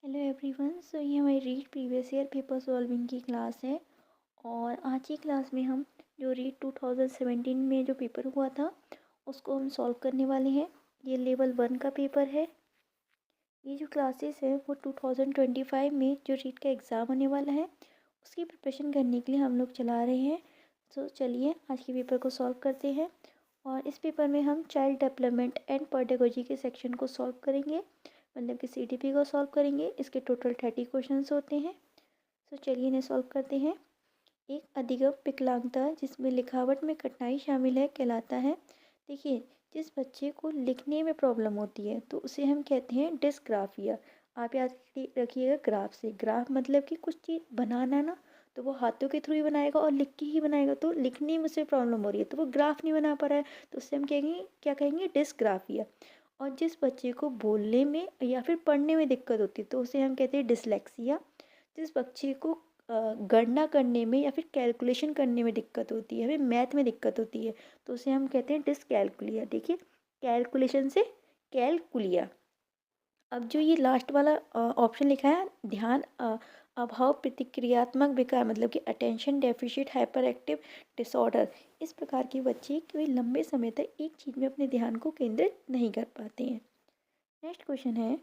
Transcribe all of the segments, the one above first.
Hello everyone. सो ये हमारी read previous year paper solving की क्लास है। और आज की क्लास में हम जो रीड 2017 में जो पेपर हुआ था उसको हम सॉल्व करने वाले हैं। ये लेवल 1 का पेपर है। ये जो क्लासेस है वो 2025 में जो रीड का एग्ज़ाम होने वाला है उसकी प्रिपरेशन करने के लिए हम लोग चला रहे हैं। तो चलिए आज के पेपर को सॉल्व करते हैं। और इस पेपर में हम चाइल्ड डेवलपमेंट एंड पेडागोजी के सेक्शन को सॉल्व करेंगे, मतलब कि सीडीपी को सॉल्व करेंगे। इसके टोटल 30 क्वेश्चंस होते हैं। तो चलिए इन्हें सॉल्व करते हैं। एक अधिगम विकलांगता जिसमें लिखावट में कठिनाई शामिल है कहलाता है। देखिए, जिस बच्चे को लिखने में प्रॉब्लम होती है तो उसे हम कहते हैं डिस्ग्राफिया। आप याद रखिएगा, ग्राफ से ग्राफ मतलब कि कुछ चीज़ बनाना ना, तो वो हाथों के थ्रू ही बनाएगा और लिख के ही बनाएगा। तो लिखने में उसे प्रॉब्लम हो रही है तो वो ग्राफ नहीं बना पा रहा है, तो उससे हम कहेंगे, क्या कहेंगे, डिस्ग्राफिया। और जिस बच्चे को बोलने में या फिर पढ़ने में दिक्कत होती है तो उसे हम कहते हैं डिसलेक्सिया। जिस बच्चे को गणना करने में या फिर कैलकुलेशन करने में दिक्कत होती है, फिर मैथ में दिक्कत होती है, तो उसे हम कहते हैं डिसकैलकुलिया। देखिए, कैलकुलेशन से कैलकुलिया। अब जो ये लास्ट वाला ऑप्शन लिखा है, ध्यान अभाव प्रतिक्रियात्मक विकार, मतलब कि attention deficit hyper active disorder. इस प्रकार के बच्चे कोई लंबे समय तक एक चीज़ में अपने ध्यान को केंद्रित नहीं कर पाते हैं। नेक्स्ट क्वेश्चन है,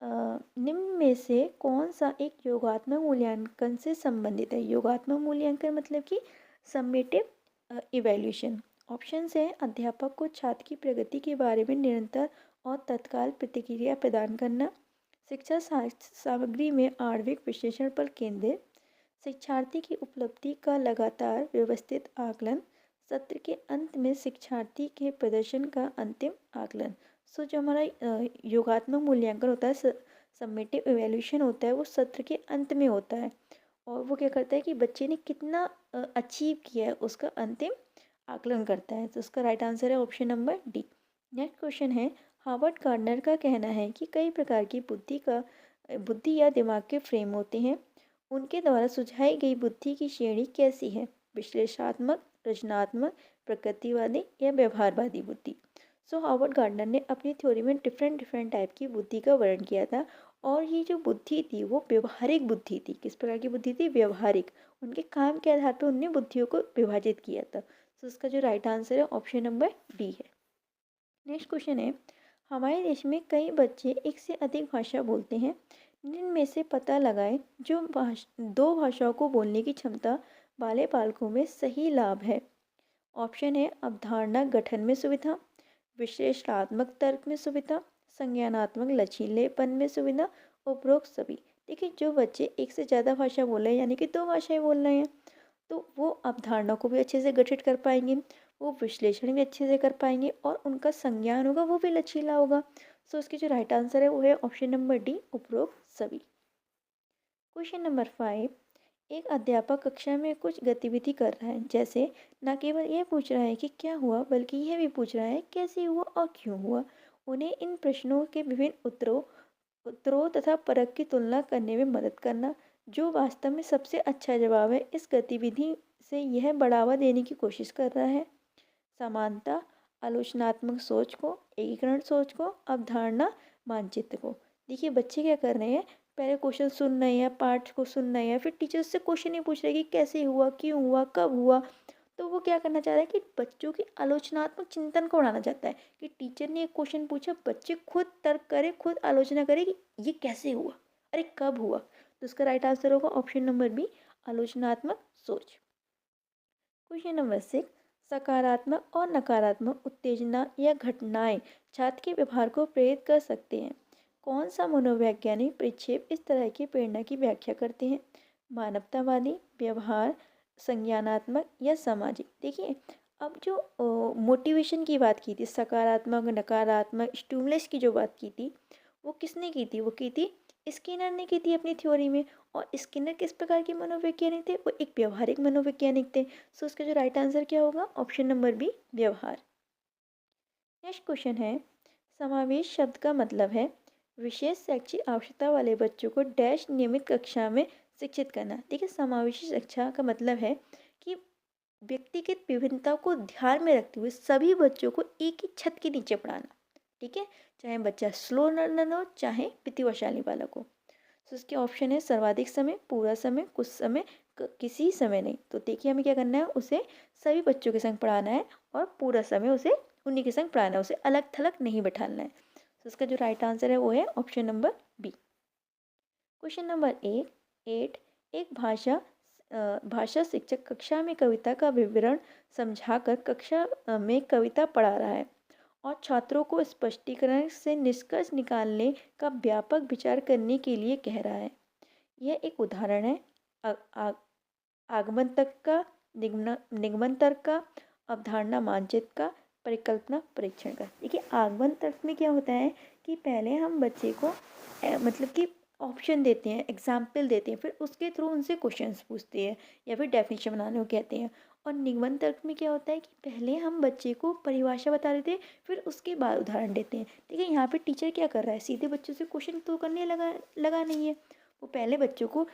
निम्न में से कौन सा एक योगात्मक मूल्यांकन से संबंधित है। योगात्मक मूल्यांकन मतलब कि सम्मेटिव इवैल्यूएशन। ऑप्शंस हैं, अध्यापक को छात्र की प्रगति के बारे में निरंतर और तत्काल प्रतिक्रिया प्रदान करना, शिक्षा सामग्री में आणविक विश्लेषण पर केंद्रित, शिक्षार्थी की उपलब्धि का लगातार व्यवस्थित आकलन, सत्र के अंत में शिक्षार्थी के प्रदर्शन का अंतिम आकलन। सो जो हमारा योगात्मक मूल्यांकन होता है, समेटिव इवैल्यूएशन होता है, वो सत्र के अंत में होता है। और वो क्या करता है कि बच्चे ने कितना अचीव किया है उसका अंतिम आकलन करता है। तो उसका राइट आंसर है option number D. Next question है, हार्वर्ड गार्डनर का कहना है कि कई प्रकार की बुद्धि या दिमाग के फ्रेम होते हैं। उनके द्वारा सुझाई गई बुद्धि की श्रेणी कैसी है? विश्लेषणात्मक, रचनात्मक, प्रकृतिवादी या व्यवहारवादी बुद्धि। सो हार्वर्ड गार्डनर ने अपनी थ्योरी में डिफरेंट डिफरेंट टाइप की बुद्धि का वर्णन किया था। और ये जो बुद्धि थी वो व्यवहारिक बुद्धि थी। किस प्रकार की बुद्धि थी? व्यवहारिक। उनके काम के आधार पर उनने बुद्धियों को विभाजित किया था। तो इसका जो राइट आंसर है ऑप्शन नंबर डी है। नेक्स्ट क्वेश्चन है, हमारे देश में कई बच्चे एक से अधिक भाषा बोलते हैं। जिनमें से पता लगाएं जो दो भाषाओं को बोलने की क्षमता वाले बालकों में सही लाभ है। ऑप्शन है, अवधारणा गठन में सुविधा, विश्लेषणात्मक तर्क में सुविधा, संज्ञानात्मक लचीलेपन में सुविधा, उपरोक्त सभी। देखिए, जो बच्चे एक से ज़्यादा भाषा बोल रहे हैं यानी कि दो भाषाएं बोल रहे हैं, तो वो अवधारणा को भी अच्छे से गठित कर पाएंगे, वो विश्लेषण भी अच्छे से कर पाएंगे और उनका संज्ञान होगा वो भी लचीला होगा। सो इसकी जो राइट आंसर है वो है ऑप्शन नंबर डी, उपरोक्त सभी। क्वेश्चन नंबर 5, एक अध्यापक कक्षा में कुछ गतिविधि कर रहा है, जैसे न केवल यह पूछ रहा है कि क्या हुआ बल्कि यह भी पूछ रहा है कैसे हुआ और क्यों हुआ। उन्हें इन प्रश्नों के विभिन्न उत्तरों तथा परख की तुलना करने में मदद करना। जो वास्तव में सबसे अच्छा जवाब है, इस गतिविधि से यह बढ़ावा देने की कोशिश कर रहा है। समानता, आलोचनात्मक सोच को, एकीकरण सोच को, अवधारणा मानचित्र को। देखिए, बच्चे क्या कर रहे हैं, पहले क्वेश्चन सुन रहे हैं, पाठ को सुन रहे हैं, फिर टीचर से क्वेश्चन ही पूछ रहे हैं कि कैसे हुआ, क्यों हुआ, कब हुआ। तो वो क्या करना चाह रहा है कि बच्चों की आलोचनात्मक चिंतन को बढ़ाना चाहता है कि टीचर ने एक क्वेश्चन पूछा, बच्चे खुद तर्क करे, खुद आलोचना करे कि ये कैसे हुआ, अरे कब हुआ। तो उसका राइट आंसर होगा ऑप्शन नंबर बी, आलोचनात्मक सोच। क्वेश्चन नंबर 6, सकारात्मक और नकारात्मक उत्तेजना या घटनाएं छात्र के व्यवहार को प्रेरित कर सकते हैं। कौन सा मनोवैज्ञानिक परिक्षेप इस तरह की प्रेरणा की व्याख्या करते हैं? मानवतावादी, व्यवहार, संज्ञानात्मक या सामाजिक। देखिए, अब जो मोटिवेशन की बात की थी, सकारात्मक नकारात्मक स्टिमुलस की जो बात की थी, वो किसने की थी? वो की थी स्किनर ने की थी अपनी थ्योरी में। और स्किनर किस प्रकार के मनोवैज्ञानिक थे? वो एक व्यवहारिक मनोवैज्ञानिक थे। सो उसका जो राइट आंसर क्या होगा? ऑप्शन नंबर बी, व्यवहार। नेक्स्ट क्वेश्चन है, समावेश शब्द का मतलब है विशेष शैक्षिक आवश्यकता वाले बच्चों को डैश नियमित कक्षा में शिक्षित करना। देखिए, समावेशी शिक्षा का मतलब है कि व्यक्तिगत विभिन्नता को ध्यान में रखते हुए सभी बच्चों को एक ही छत के नीचे पढ़ाना। ठीक है, चाहे बच्चा स्लो लर्नर हो चाहे प्रतिभाशाली बालक हो। तो इसके ऑप्शन है सर्वाधिक समय, पूरा समय, कुछ समय, किसी समय नहीं। तो देखिए हमें क्या करना है, उसे सभी बच्चों के संग पढ़ाना है और पूरा समय उसे उन्हीं के संग पढ़ाना है, उसे अलग थलग नहीं बैठाना है। तो इसका जो राइट आंसर है वो है option number B. Question number 8। एक भाषा शिक्षक कक्षा में कविता का विवरण समझाकर कक्षा में कविता पढ़ा रहा है और छात्रों को स्पष्टीकरण से निष्कर्ष निकालने का व्यापक विचार करने के लिए कह रहा है। यह एक उदाहरण है आ, आ, आगमन तक का, निगमन तर्क का, अवधारणा मानचित्र का, परिकल्पना परीक्षण का। देखिए आगमन तर्क में क्या होता है कि पहले हम बच्चे को मतलब कि ऑप्शन देते हैं, एग्जाम्पल देते हैं, फिर उसके थ्रू उनसे क्वेश्चंस पूछते हैं या फिर डेफिनेशन बनाने को कहते हैं। और निगमन तर्क में क्या होता है कि पहले हम बच्चे को परिभाषा बता देते हैं, फिर उसके बाद उदाहरण देते हैं। ठीक है, यहाँ पे टीचर क्या कर रहा है, सीधे बच्चों से क्वेश्चन तो करने लगा नहीं है। वो पहले बच्चों को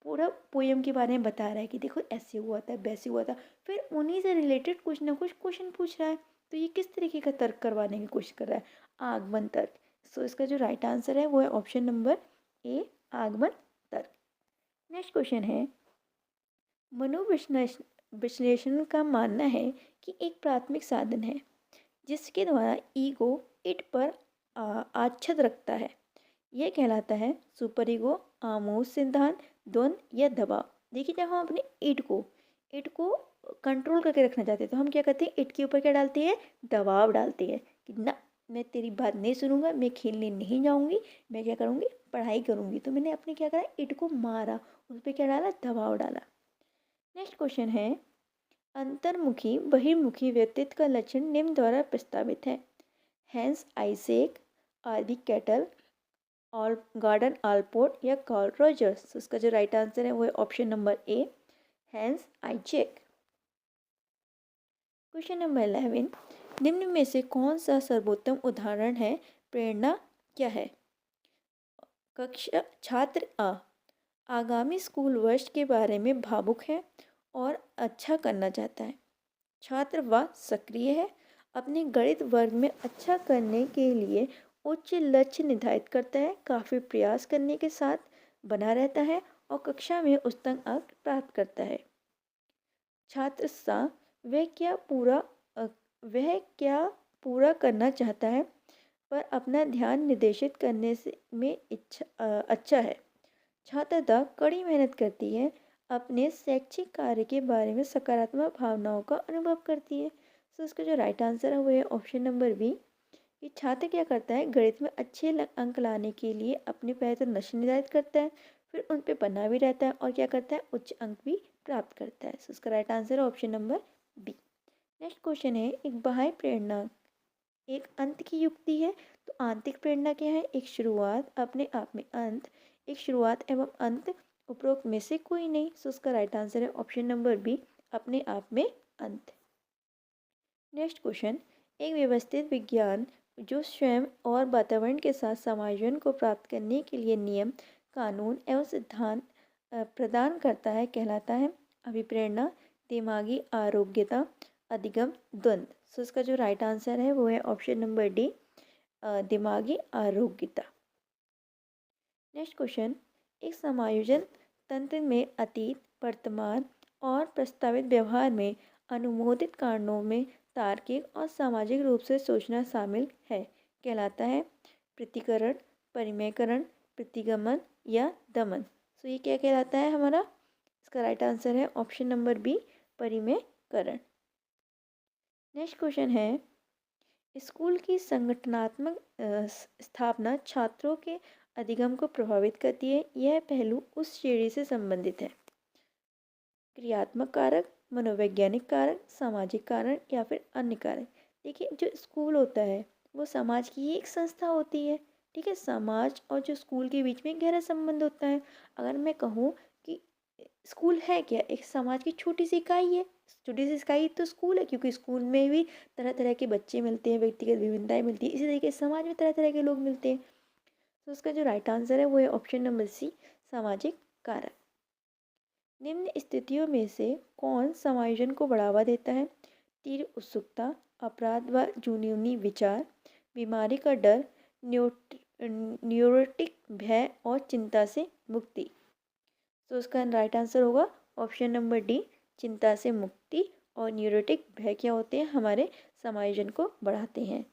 पूरा पोयम के बारे में बता रहा है कि देखो ऐसे हुआ था, वैसे हुआ था, फिर उन्हीं से रिलेटेड कुछ ना कुछ क्वेश्चन पूछ रहा है। तो ये किस तरीके का तर्क करवाने की कोशिश कर रहा है, आगमन तर्क। सो इसका जो राइट आंसर है वो है ऑप्शन नंबर ए, आगमन तर्क। नेक्स्ट क्वेश्चन है, मनोविश्लेषण का मानना है कि एक प्राथमिक साधन है जिसके द्वारा ईगो इट पर आच्छद रखता है। यह कहलाता है सुपर ईगो, आमोस सिद्धांत, द्वंद्व या दबाव। देखिए जब हम अपने इट को कंट्रोल करके रखना चाहते हैं तो हम क्या करते हैं, इट के ऊपर क्या डालते हैं, दबाव डालते हैं कि ना, मैं तेरी बात नहीं सुनूंगा, मैं खेलने नहीं जाऊंगी, मैं क्या करूंगी, पढ़ाई करूंगी। तो मैंने अपने क्या करा, इट को मारा, उस पर क्या डाला, दबाव डाला। नेक्स्ट क्वेश्चन है, अंतर्मुखी बहिर्मुखी व्यक्तित्व का लक्षण निम्न द्वारा प्रस्तावित है। हैंस आइसेक, आरबी कैटल, और गार्डन आलपोर्ट या कार्ल रॉजर्स। तो इसका जो राइट आंसर है वो है option number A, Hans Eysenck. Question number 11, निम्न में से कौन सा सर्वोत्तम उदाहरण है, प्रेरणा क्या है। कक्षा छात्र आ आगामी स्कूल वर्ष के बारे में भावुक है और अच्छा करना चाहता है। छात्र व सक्रिय है, अपने गणित वर्ग में अच्छा करने के लिए उच्च लक्ष्य निर्धारित करता है, काफ़ी प्रयास करने के साथ बना रहता है और कक्षा में उच्चतम अंक प्राप्त करता है। छात्र सा वह क्या पूरा अ, वह क्या पूरा करना चाहता है पर अपना ध्यान निर्देशित करने से में अच्छा है। छात्र द कड़ी मेहनत करती है, अपने शैक्षिक कार्य के बारे में सकारात्मक भावनाओं का अनुभव करती है। सो इसका जो राइट आंसर है वो है ऑप्शन नंबर बी, कि छात्र क्या करता है, गणित में अच्छे अंक लाने के लिए अपने पहले तो लक्ष्य निर्धारित करता है, फिर उन पे बना भी रहता है और क्या करता है, उच्च अंक भी प्राप्त करता है। सो इसका राइट आंसर है option number B. Next question है, एक बाह्य प्रेरणा एक अंत की युक्ति है, तो आंतरिक प्रेरणा क्या है, एक शुरुआत, अपने आप में अंत, एक शुरुआत एवं अंत, उपरोक्त में से कोई नहीं। सो उसका राइट आंसर है ऑप्शन नंबर बी, अपने आप में अंत। नेक्स्ट क्वेश्चन, एक व्यवस्थित विज्ञान जो स्वयं और वातावरण के साथ समायोजन को प्राप्त करने के लिए नियम, कानून एवं सिद्धांत प्रदान करता है कहलाता है अभिप्रेरणा, दिमागी आरोग्यता, अधिगम, द्वंद्व। सो इसका जो राइट आंसर है वो है ऑप्शन नंबर डी, दिमागी आरोग्यता। नेक्स्ट क्वेश्चन, एक समायोजन तंत्र में अतीत, वर्तमान और प्रस्तावित व्यवहार में अनुमोदित कारणों में तार्किक और सामाजिक रूप से सोचना शामिल है कहलाता है प्रतिकरण, परिमेयकरण, प्रतिगमन या दमन। सो ये क्या कहलाता है हमारा, इसका राइट आंसर है ऑप्शन नंबर बी, परिमेयकरण। नेक्स्ट क्वेश्चन है, स्कूल की संगठनात्मक स्थापना छात्रों के अधिगम को प्रभावित करती है। यह पहलू उस श्रेणी से संबंधित है, क्रियात्मक कारक, मनोवैज्ञानिक कारक, सामाजिक कारण या फिर अन्य कारक। देखिए जो स्कूल होता है वो समाज की ही एक संस्था होती है। ठीक है, समाज और जो स्कूल के बीच में गहरा संबंध होता है। अगर मैं कहूँ कि स्कूल है क्या, एक समाज की छोटी सी इकाई है, छोटी सी इकाई तो स्कूल है, क्योंकि स्कूल में भी तरह तरह के बच्चे मिलते हैं, व्यक्तिगत विभिन्नताएं मिलती है, इसी तरीके से समाज में तरह तरह के लोग मिलते हैं। तो उसका जो राइट आंसर है वो है ऑप्शन नंबर सी, सामाजिक कारक। निम्न स्थितियों में से कौन समायोजन को बढ़ावा देता है, तीव्र उत्सुकता, अपराध व जुनूनी विचार, बीमारी का डर, न्यूरोटिक भय और चिंता से मुक्ति। तो उसका राइट आंसर होगा ऑप्शन नंबर डी, चिंता से मुक्ति। और न्यूरोटिक भय क्या होते हैं, हमारे समायोजन को बढ़ाते हैं।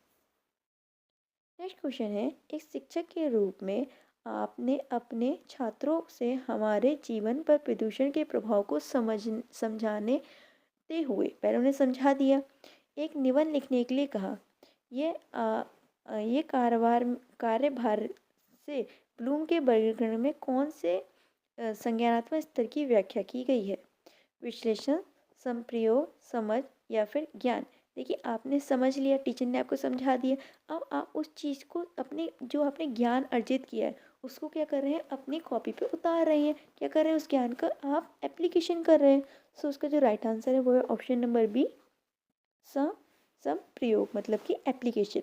नेक्स्ट क्वेश्चन है, एक शिक्षक के रूप में आपने अपने छात्रों से हमारे जीवन पर प्रदूषण के प्रभाव को समझाने ते हुए पहले उन्हें समझा दिया, एक निबंध लिखने के लिए कहा। ये ये कार्यभार से ब्लूम के वर्गीकरण में कौन से संज्ञानात्मक स्तर की व्याख्या की गई है? विश्लेषण, संप्रयोग, समझ या फिर ज्ञान। देखिए आपने समझ लिया, टीचर ने आपको समझा दिया। अब आप उस चीज़ को अपने जो आपने ज्ञान अर्जित किया है उसको क्या कर रहे हैं, अपनी कॉपी पे उतार रहे हैं। क्या कर रहे हैं, उस ज्ञान का आप एप्लीकेशन कर रहे हैं। सो उसका जो राइट आंसर है वो है ऑप्शन नंबर बी, संप्रयोग मतलब कि एप्लीकेशन।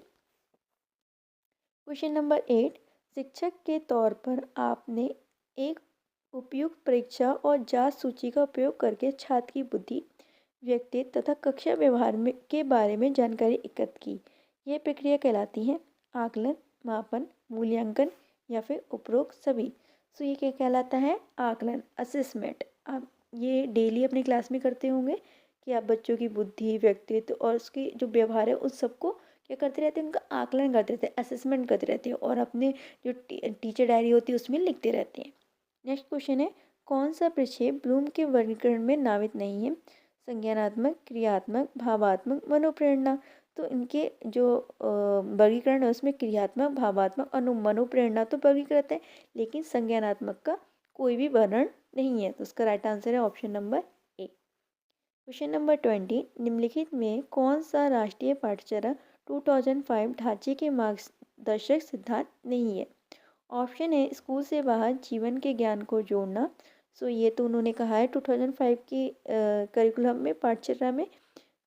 क्वेश्चन नंबर 8, शिक्षक के तौर पर आपने एक उपयुक्त परीक्षा और जांच सूची का उपयोग करके छात्र की बुद्धि, व्यक्तित्व तथा कक्षा व्यवहार में के बारे में जानकारी एकत्र की। यह प्रक्रिया कहलाती है आकलन, मापन, मूल्यांकन या फिर उपरोक्त सभी। सो ये क्या कहलाता है, आकलन, असेसमेंट। आप ये डेली अपनी क्लास में करते होंगे कि आप बच्चों की बुद्धि, व्यक्तित्व और उसकी जो व्यवहार है उस सबको क्या करते रहते हैं, उनका आकलन करते रहते हैं, असेसमेंट करते रहते हैं और अपने जो टीचर डायरी होती है उसमें लिखते रहते हैं। नेक्स्ट क्वेश्चन है, कौन सा प्रक्षेप ब्लूम के वर्गीकरण में नामित नहीं है? संज्ञानात्मक, क्रियात्मक, भावात्मक, मनोप्रेरणा। तो इनके जो वर्गीकरण है उसमें क्रियात्मक, भावात्मक और मनोप्रेरणा तो वर्गीकृत है, लेकिन संज्ञानात्मक का कोई भी वर्णन नहीं है। तो उसका राइट आंसर है ऑप्शन नंबर ए। क्वेश्चन नंबर 20, निम्नलिखित में कौन सा राष्ट्रीय पाठ्यचर्या 2005 ढांचे के मार्गदर्शक सिद्धांत नहीं है? ऑप्शन है स्कूल से बाहर जीवन के ज्ञान को जोड़ना। सो ये तो उन्होंने कहा है 2005 की करिकुलम में, पाठ्यचर्या में,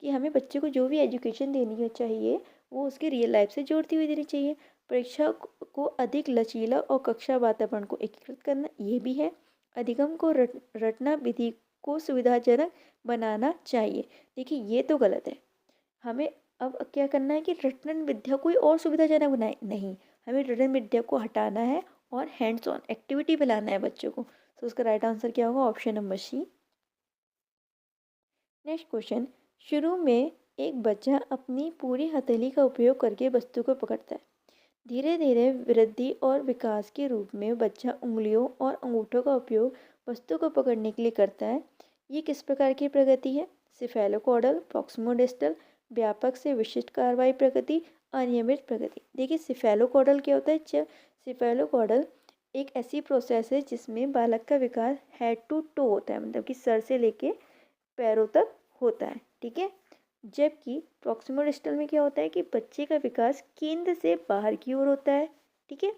कि हमें बच्चे को जो भी एजुकेशन देनी चाहिए वो उसके रियल लाइफ से जोड़ती हुई देनी चाहिए। परीक्षा को अधिक लचीला और कक्षा वातावरण को एकीकृत करना, ये भी है। अधिगम को रटना विधि को सुविधाजनक बनाना चाहिए। देखिए ये तो गलत है। हमें अब क्या करना है कि रटन विद्या कोई और सुविधाजनक बनाए, नहीं, हमें रटन विद्या को हटाना है और हैंड्स ऑन एक्टिविटी पे लाना है बच्चों को। तो उसका राइट आंसर क्या होगा, option number C. Next question, शुरू में एक बच्चा अपनी पूरी हथेली का उपयोग करके वस्तु को पकड़ता है। धीरे धीरे वृद्धि और विकास के रूप में बच्चा उंगलियों और अंगूठों का उपयोग वस्तु को पकड़ने के लिए करता है। ये किस प्रकार की प्रगति है? सिफेलोकॉडल, प्रॉक्सिमोडिस्टल, व्यापक से विशिष्ट कार्रवाई प्रगति, अनियमित प्रगति। देखिए सिफेलोकॉडल क्या होता है, जब सिफेलोकॉडल एक ऐसी प्रोसेस है जिसमें बालक का विकास हेड टू टो होता है, मतलब कि सर से लेके पैरों तक होता है, ठीक है। जबकि प्रॉक्सिमल डिस्टल में क्या होता है कि बच्चे का विकास केंद्र से बाहर की ओर होता है, ठीक है।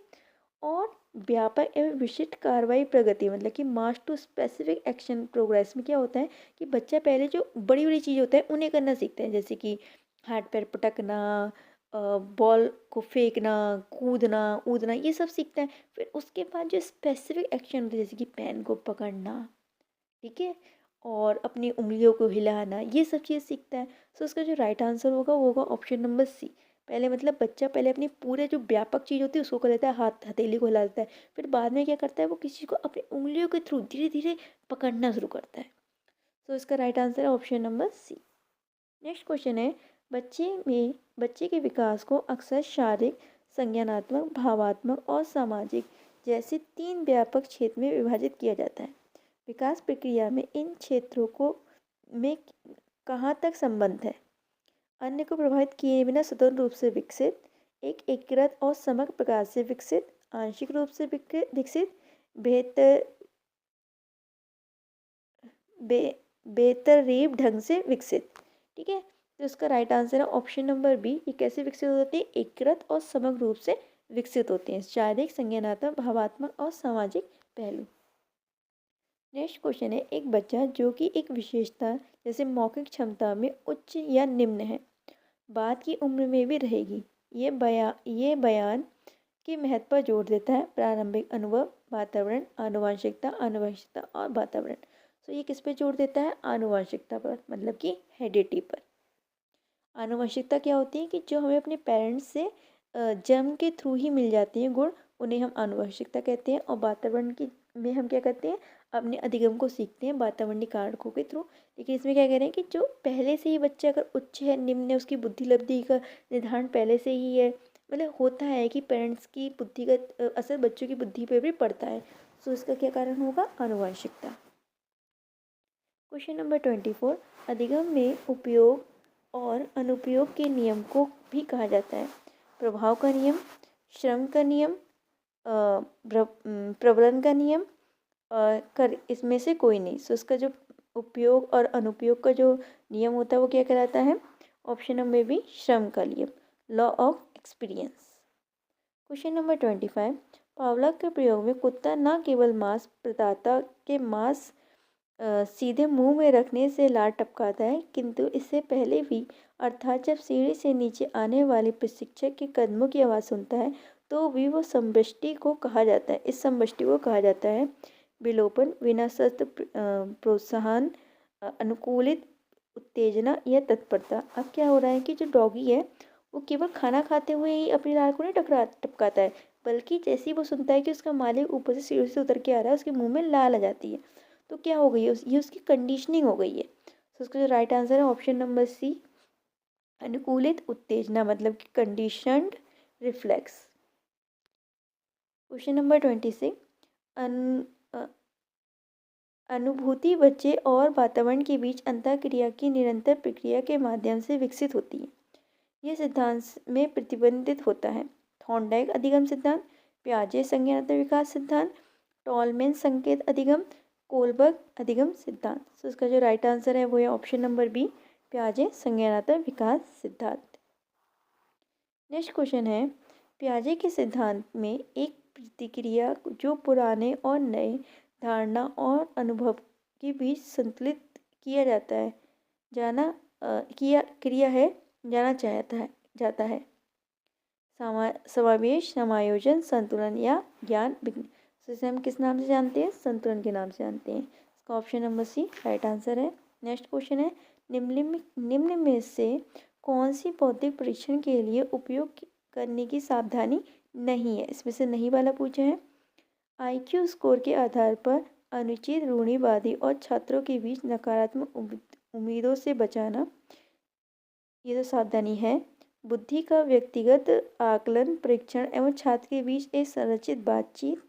और व्यापक एवं विशिष्ट कार्रवाई प्रगति मतलब कि March two specific action progress में क्या होता है कि बच्चा पहले जो बड़ी बड़ी चीज़ होता है उन्हें करना सीखता है, जैसे कि हाथ पैर पटकना, बॉल को फेंकना, कूदना, ऊदना, ये सब सीखता है। फिर उसके बाद जो स्पेसिफिक एक्शन होते हैं जैसे कि पेन को पकड़ना, ठीक है, और अपनी उंगलियों को हिलाना, ये सब चीज़ सीखता है। सो उसका जो राइट आंसर होगा वो होगा ऑप्शन नंबर सी। पहले मतलब बच्चा पहले अपनी पूरे जो व्यापक चीज़ होती है उसको कर लेता है, हाथ हथेली को हिलाता है, फिर बाद में क्या करता है वो किसी को अपनी उंगलियों के थ्रू धीरे धीरे पकड़ना शुरू करता है। सो इसका राइट आंसर है option number C. Next question है, बच्चे के विकास को अक्सर शारीरिक, संज्ञानात्मक, भावात्मक और सामाजिक जैसे 3 व्यापक क्षेत्र में विभाजित किया जाता है। विकास प्रक्रिया में इन क्षेत्रों को में कहाँ तक संबंध है? अन्य को प्रभावित किए बिना स्वतंत्र रूप से विकसित, एक एकीकृत और समग्र प्रकार से विकसित, आंशिक रूप से विकसित, बेहतर बे बेतरतीब ढंग से विकसित, ठीक है। तो इसका राइट आंसर है ऑप्शन नंबर बी। ये कैसे विकसित होते हैं? एकीकृत और समग्र रूप से विकसित होते हैं, शारीरिक, संज्ञानात्मक, भावात्मक और सामाजिक पहलू। नेक्स्ट क्वेश्चन है, एक बच्चा जो कि एक विशेषता जैसे मौखिक क्षमता में उच्च या निम्न है, बाद की उम्र में भी रहेगी, ये बयान के महत्व पर जोर देता है। प्रारंभिक अनुभव, वातावरण, आनुवंशिकता और वातावरण। तो ये किस पे जोर देता है? आनुवंशिकता पर, मतलब कि हेरिडिटी पर। आनुवंशिकता क्या होती है कि जो हमें अपने पेरेंट्स से जन्म के थ्रू ही मिल जाते हैं गुण, उन्हें हम आनुवंशिकता कहते हैं। और वातावरण की में हम क्या करते हैं, अपने अधिगम को सीखते हैं वातावरणीय कारकों के थ्रू। लेकिन इसमें क्या कह रहे हैं कि जो पहले से ही बच्चा अगर उच्च है, निम्न है, उसकी बुद्धि लब्धि का निर्धारण पहले से ही है, मतलब होता है कि पेरेंट्स की बुद्धिगत असर बच्चों की बुद्धि पे भी पड़ता है। सो इसका क्या कारण होगा, आनुवंशिकता। क्वेश्चन नंबर 24, अधिगम में उपयोग और अनुपयोग के नियम को भी कहा जाता है। प्रभाव का नियम, श्रम का नियम, प्रबलन का नियम, कर इसमें से कोई नहीं। सो इसका जो उपयोग और अनुपयोग का जो नियम होता है वो क्या कहलाता है, ऑप्शन नंबर बी, श्रम का नियम, law of experience. Question number 25, पावलक के प्रयोग में कुत्ता न केवल मांस प्रदाता के मांस सीधे मुंह में रखने से लार टपकाता है, किंतु इससे पहले भी, अर्थात जब सीढ़ी से नीचे आने वाले प्रशिक्षक के कदमों की आवाज़ सुनता है तो भी वो संवृष्टि को कहा जाता है। इस संवृष्टि को कहा जाता है विलोपन, बिना शर्त प्रोत्साहन, अनुकूलित उत्तेजना या तत्परता। अब क्या हो रहा है कि जो डॉगी है वो केवल खाना खाते हुए ही अपनी लार को नहीं टपकाता है, बल्कि जैसे ही वो सुनता है कि उसका मालिक ऊपर से सीढ़ी से उतर के आ रहा है, उसके मुंह में लाल आ जाती है। तो क्या हो गई है, ये उसकी कंडीशनिंग हो गई है। तो उसका जो राइट आंसर है ऑप्शन नंबर सी, अनुकूलित उत्तेजना, मतलब कि कंडीशनड रिफ्लेक्स। क्वेश्चन नंबर 26, अनुभूति बच्चे और वातावरण के बीच अंतःक्रिया की निरंतर प्रक्रिया के माध्यम से विकसित होती है। यह सिद्धांत में प्रतिबंधित होता है थॉर्नडाइक अधिगम सिद्धांत, पियाजे संज्ञानात्मक विकास सिद्धांत, टॉलमैन संकेत अधिगम, कोलबर्ग अधिगम सिद्धांत। तो इसका जो राइट आंसर है वो है ऑप्शन नंबर बी, पियाजे संज्ञानात्मक विकास सिद्धांत। नेक्स्ट क्वेश्चन है, पियाजे के सिद्धांत में एक प्रतिक्रिया जो पुराने और नए धारणा और अनुभव के बीच संतुलित किया जाता है जाना जाता है समावेश, समायोजन, संतुलन या ज्ञान विज्ञान। तो इसे हम किस नाम से जानते हैं, संतुलन के नाम से जानते हैं। इसका option number C right answer है। नेक्स्ट क्वेश्चन है, निम्न में से कौन सी बौद्धिक परीक्षण के लिए उपयोग करने की सावधानी नहीं है, इसमें से नहीं वाला पूछा है। IQ स्कोर के आधार पर अनुचित रूढ़िवादी और छात्रों के बीच नकारात्मक उम्मीदों से बचाना, ये तो सावधानी है। बुद्धि का व्यक्तिगत आकलन परीक्षण एवं छात्र के बीच एक संरचित बातचीत,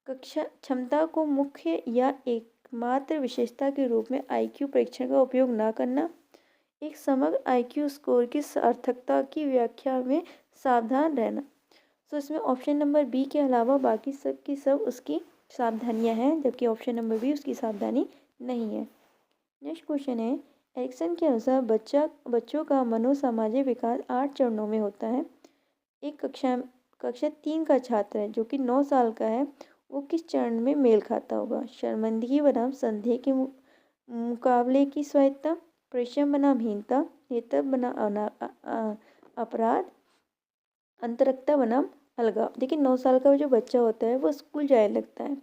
कक्षा क्षमता को मुख्य या एकमात्र विशेषता के रूप में IQ परीक्षण का उपयोग न करना, एक समग्र IQ स्कोर की सार्थकता की व्याख्या में सावधान रहना। तो इसमें ऑप्शन नंबर बी के अलावा बाकी सब की सब उसकी सावधानियां हैं, जबकि ऑप्शन नंबर बी उसकी सावधानी नहीं है। नेक्स्ट क्वेश्चन है, एरिक्सन के अनुसार बच्चों का मनोसामाजिक विकास 8 चरणों में होता है। एक कक्षा 3 का छात्र है जो कि 9 साल का है, वो किस चरण में मेल खाता होगा? शर्मिंदगी बनाम संदेह के मुकाबले की स्वायत्ता, परिश्रम बनाम हीनता, हेतव बनाम अपराध, अंतरक्ता बनाम अलगाव। देखिए 9 साल का जो बच्चा होता है वो स्कूल जाने लगता है,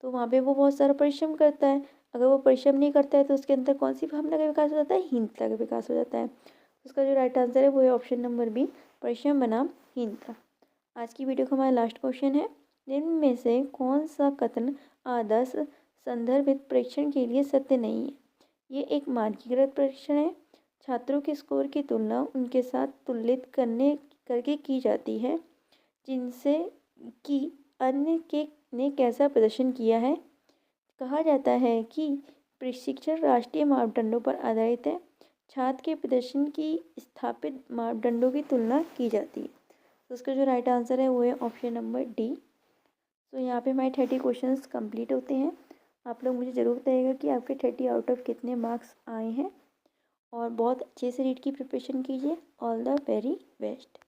तो वहाँ पे वो बहुत सारा परिश्रम करता है। अगर वो परिश्रम नहीं करता है तो उसके अंदर कौन सी भावना का विकास हो जाता है? हीनता का विकास हो जाता है। उसका जो राइट आंसर है वो है ऑप्शन नंबर बी, परिश्रम बनाम हीनता। आज की वीडियो का हमारा लास्ट क्वेश्चन है, निम्न में से कौन सा कथन आदर्श संदर्भित परीक्षण के लिए सत्य नहीं है? ये एक मानकीकृत परीक्षण है। छात्रों के स्कोर की तुलना उनके साथ तुलित करके की जाती है जिनसे कि अन्य के ने कैसा प्रदर्शन किया है। कहा जाता है कि प्रशिक्षण राष्ट्रीय मापदंडों पर आधारित है। छात्र के प्रदर्शन की स्थापित मापदंडों की तुलना की जाती है। तो उसका जो राइट आंसर है वो है ऑप्शन नंबर डी। तो यहाँ पे हमारे 30 क्वेश्चंस कंप्लीट होते हैं। आप लोग मुझे ज़रूर बताइएगा कि आपके 30 आउट ऑफ कितने मार्क्स आए हैं, और बहुत अच्छे से रीड की प्रिपरेशन कीजिए। All the very best.